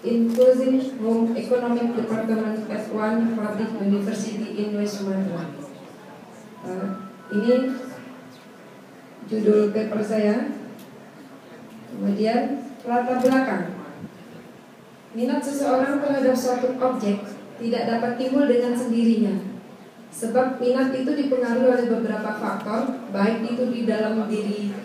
Inclusive Home Economic Department F1 Public University in West Sumatra. Ini judul paper saya. Kemudian latar belakang. Minat seseorang terhadap suatu objek tidak dapat timbul dengan sendirinya, sebab minat itu dipengaruhi oleh beberapa faktor, baik itu di dalam diri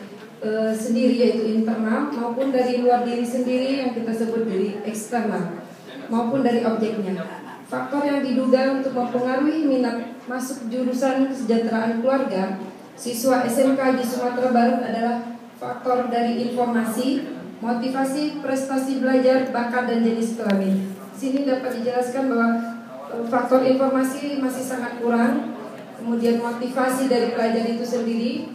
sendiri yaitu internal, maupun dari luar diri sendiri yang kita sebut dari eksternal, maupun dari objeknya. Faktor yang diduga untuk mempengaruhi minat masuk jurusan kesejahteraan keluarga siswa SMK di Sumatera Barat adalah faktor dari informasi, motivasi, prestasi belajar, bakat, dan jenis kelamin. Sini dapat dijelaskan bahwa faktor informasi masih sangat kurang, kemudian motivasi dari pelajar itu sendiri,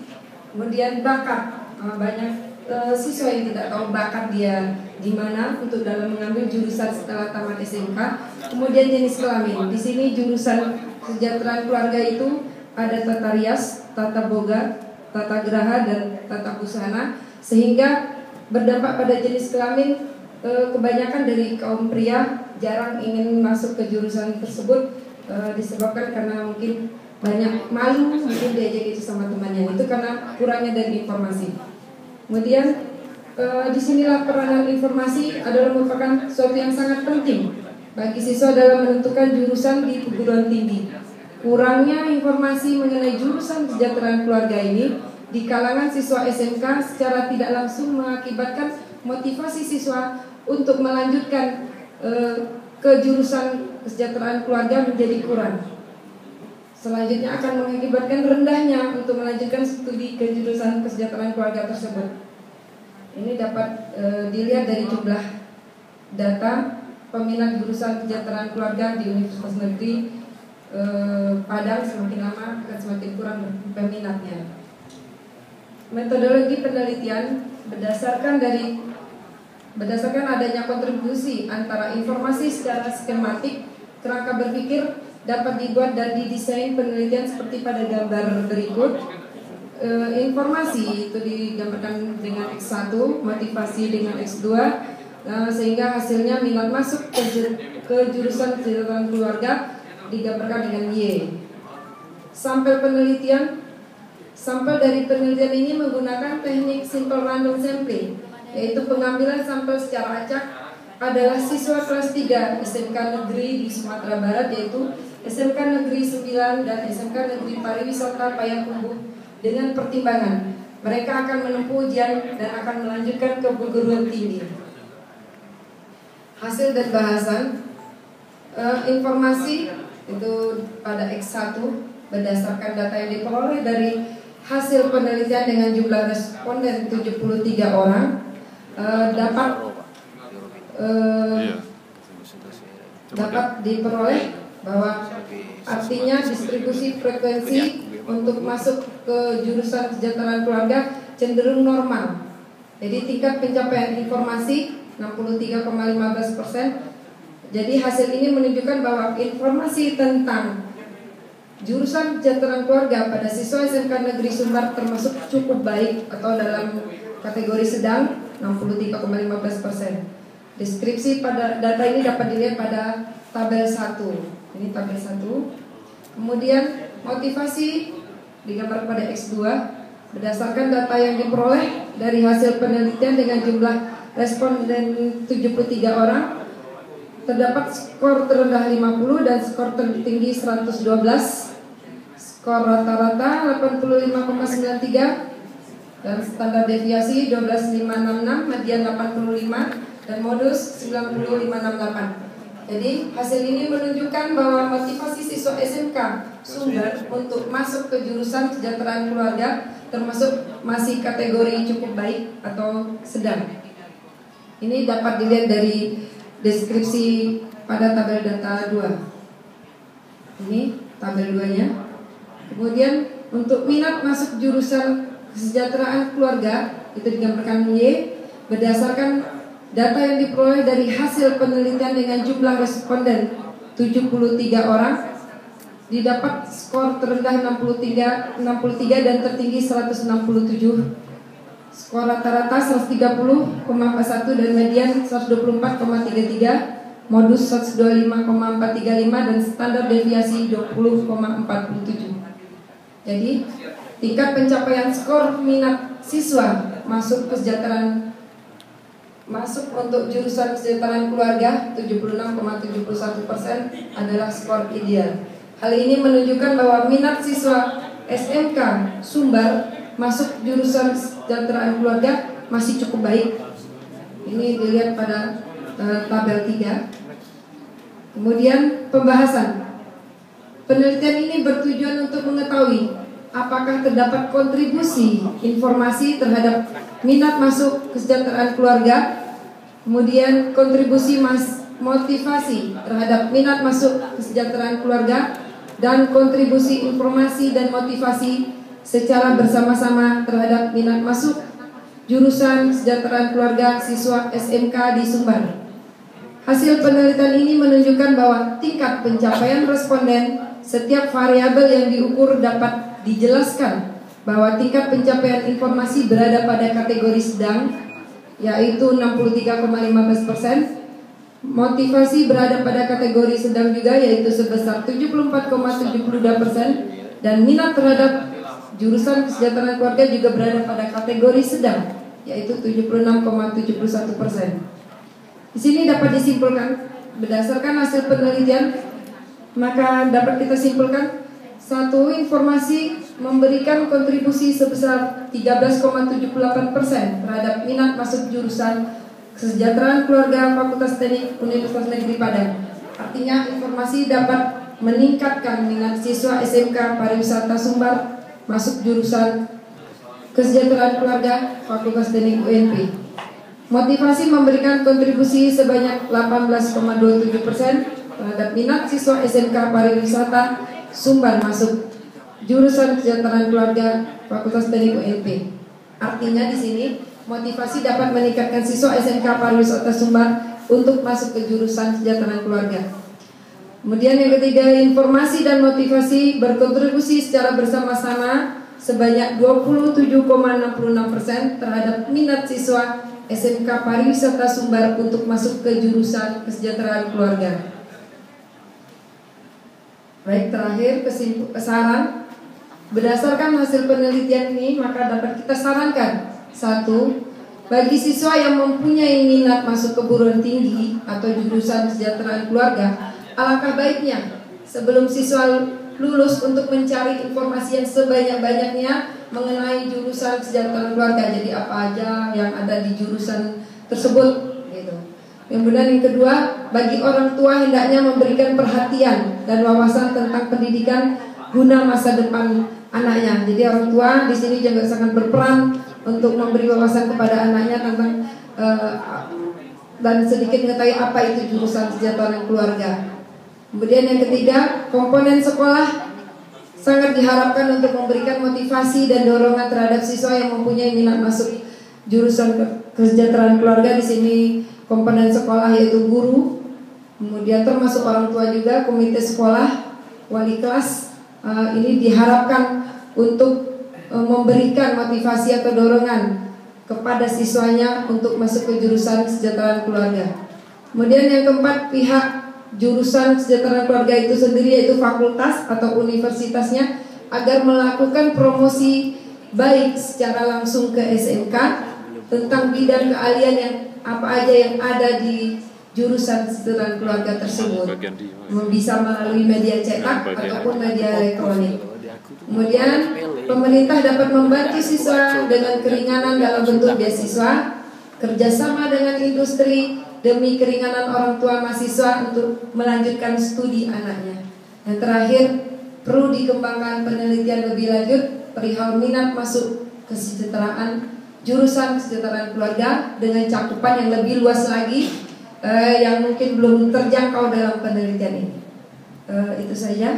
kemudian bakat. Banyak siswa yang tidak tahu bakat dia di mana untuk dalam mengambil jurusan setelah tamat SMK. Kemudian jenis kelamin. Di sini jurusan kesejahteraan keluarga itu ada tata rias, tata boga, tata geraha, dan tata busana, sehingga berdampak pada jenis kelamin. Kebanyakan dari kaum pria jarang ingin masuk ke jurusan tersebut, disebabkan karena mungkin banyak malu mungkin diajak itu sama temannya, itu karena kurangnya dari informasi. Kemudian disinilah peranan informasi adalah merupakan sesuatu yang sangat penting bagi siswa dalam menentukan jurusan di perguruan tinggi. Kurangnya informasi mengenai jurusan kesejahteraan keluarga ini di kalangan siswa SMK secara tidak langsung mengakibatkan motivasi siswa untuk melanjutkan ke jurusan kesejahteraan keluarga menjadi kurang. Selanjutnya akan mengakibatkan rendahnya untuk melanjutkan studi ke jurusan kesejahteraan keluarga tersebut. Ini dapat dilihat dari jumlah data peminat jurusan kesejahteraan keluarga di Universitas Negeri Padang. Semakin lama akan semakin kurang peminatnya. Metodologi penelitian berdasarkan adanya kontribusi antara informasi secara skematik, kerangka berpikir dapat dibuat dan didesain penelitian seperti pada gambar berikut. Informasi itu digambarkan dengan X1, motivasi dengan X2, sehingga hasilnya minat masuk ke jurusan kesejahteraan keluarga digambarkan dengan Y. Sampel dari penelitian ini menggunakan teknik simple random sampling, yaitu pengambilan sampel secara acak adalah siswa kelas 3 SMK Negeri di Sumatera Barat, yaitu SMK Negeri 9 dan SMK Negeri Pariwisata Payakumbuh, dengan pertimbangan mereka akan menempuh ujian dan akan melanjutkan ke perguruan tinggi. Hasil dan bahasan informasi itu pada X1 berdasarkan data yang diperoleh dari hasil penelitian dengan jumlah responden 73 orang dapat diperoleh bahwa artinya distribusi frekuensi untuk masuk ke jurusan kesejahteraan keluarga cenderung normal. Jadi tingkat pencapaian informasi 63,15%. Jadi hasil ini menunjukkan bahwa informasi tentang jurusan kesejahteraan keluarga pada siswa SMK Negeri Sumbar termasuk cukup baik atau dalam kategori sedang 63,15%. Deskripsi pada data ini dapat dilihat pada tabel 1. Ini tabel 1. Kemudian motivasi digambar pada X2 berdasarkan data yang diperoleh dari hasil penelitian dengan jumlah responden 73 orang. Terdapat skor terendah 50 dan skor tertinggi 112. Skor rata-rata 85,93 dan standar deviasi 12566, median 85 dan modus 9568. Jadi hasil ini menunjukkan bahwa motivasi siswa SMK Sumber untuk masuk ke jurusan kesejahteraan keluarga termasuk masih kategori cukup baik atau sedang. Ini dapat dilihat dari deskripsi pada tabel data 2. Ini tabel 2-nya. Kemudian untuk minat masuk jurusan kesejahteraan keluarga itu digambarkan Y berdasarkan data yang diperoleh dari hasil penelitian dengan jumlah responden 73 orang, didapat skor terendah 63 dan tertinggi 167. skor rata-rata 130,41 dan median 124,33, modus 125,435 dan standar deviasi 20,47. Jadi tingkat pencapaian skor minat siswa masuk untuk jurusan kesejahteraan keluarga 76,71% adalah skor ideal. Hal ini menunjukkan bahwa minat siswa SMK Sumbar masuk jurusan kesejahteraan keluarga masih cukup baik. Ini dilihat pada tabel 3. Kemudian pembahasan. Penelitian ini bertujuan untuk mengetahui apakah terdapat kontribusi informasi terhadap minat masuk kesejahteraan keluarga, kemudian kontribusi motivasi terhadap minat masuk kesejahteraan keluarga, dan kontribusi informasi dan motivasi secara bersama-sama terhadap minat masuk jurusan kesejahteraan keluarga siswa SMK di Sumbar. Hasil penelitian ini menunjukkan bahwa tingkat pencapaian responden setiap variabel yang diukur dapat dijelaskan bahwa tingkat pencapaian informasi berada pada kategori sedang, yaitu 63,15%. Motivasi berada pada kategori sedang juga, yaitu sebesar 74,72%, dan minat terhadap jurusan kesejahteraan keluarga juga berada pada kategori sedang, yaitu 76,71%. Di sini dapat disimpulkan berdasarkan hasil penelitian, maka dapat kita simpulkan: 1. Informasi memberikan kontribusi sebesar 13,78% terhadap minat masuk jurusan kesejahteraan keluarga Fakultas Teknik Universitas Negeri Padang. Artinya informasi dapat meningkatkan minat siswa SMK Pariwisata Sumbar masuk jurusan kesejahteraan keluarga Fakultas Teknik UNP. Motivasi memberikan kontribusi sebanyak 18,27% terhadap minat siswa SMK Pariwisata Sumbar masuk jurusan kesejahteraan keluarga Fakultas Teknik UNP. Artinya di sini motivasi dapat meningkatkan siswa SMK Pariwisata Sumbar untuk masuk ke jurusan kesejahteraan keluarga. Kemudian yang ketiga, informasi dan motivasi berkontribusi secara bersama-sama sebanyak 27,66% terhadap minat siswa SMK Pariwisata Sumbar untuk masuk ke jurusan kesejahteraan keluarga. Baik, terakhir saran. Berdasarkan hasil penelitian ini, maka dapat kita sarankan: 1. Bagi siswa yang mempunyai minat masuk keguruan tinggi atau jurusan kesejahteraan keluarga, alangkah baiknya sebelum siswa lulus untuk mencari informasi yang sebanyak-banyaknya mengenai jurusan kesejahteraan keluarga. Jadi apa aja yang ada di jurusan tersebut gitu. Kemudian yang kedua, bagi orang tua hendaknya memberikan perhatian dan wawasan tentang pendidikan guna masa depan anaknya. Jadi orang tua di sini juga sangat berperan untuk memberi wawasan kepada anaknya tentang dan sedikit mengetahui apa itu jurusan kesejahteraan keluarga. Kemudian yang ketiga, komponen sekolah sangat diharapkan untuk memberikan motivasi dan dorongan terhadap siswa yang mempunyai minat masuk jurusan kesejahteraan keluarga. Di sini komponen sekolah yaitu guru, kemudian termasuk orang tua juga, komite sekolah, wali kelas. Ini diharapkan untuk memberikan motivasi atau dorongan kepada siswanya untuk masuk ke jurusan kesejahteraan keluarga. Kemudian yang keempat, pihak jurusan kesejahteraan keluarga itu sendiri, yaitu fakultas atau universitasnya, agar melakukan promosi baik secara langsung ke SMK tentang bidang keahlian yang apa aja yang ada di jurusan kesejahteraan keluarga tersebut, bisa melalui media cetak ataupun media elektronik. Kemudian pemerintah dapat membantu siswa dengan keringanan dalam bentuk beasiswa, kerjasama dengan industri demi keringanan orang tua mahasiswa untuk melanjutkan studi anaknya. Yang terakhir, perlu dikembangkan penelitian lebih lanjut perihal minat masuk kesejahteraan jurusan kesejahteraan keluarga dengan cakupan yang lebih luas lagi, yang mungkin belum terjangkau dalam penelitian ini. Itu saja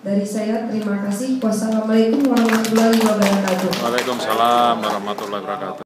dari saya. Terima kasih. Wassalamualaikum warahmatullahi wabarakatuh. Waalaikumsalam warahmatullahi wabarakatuh.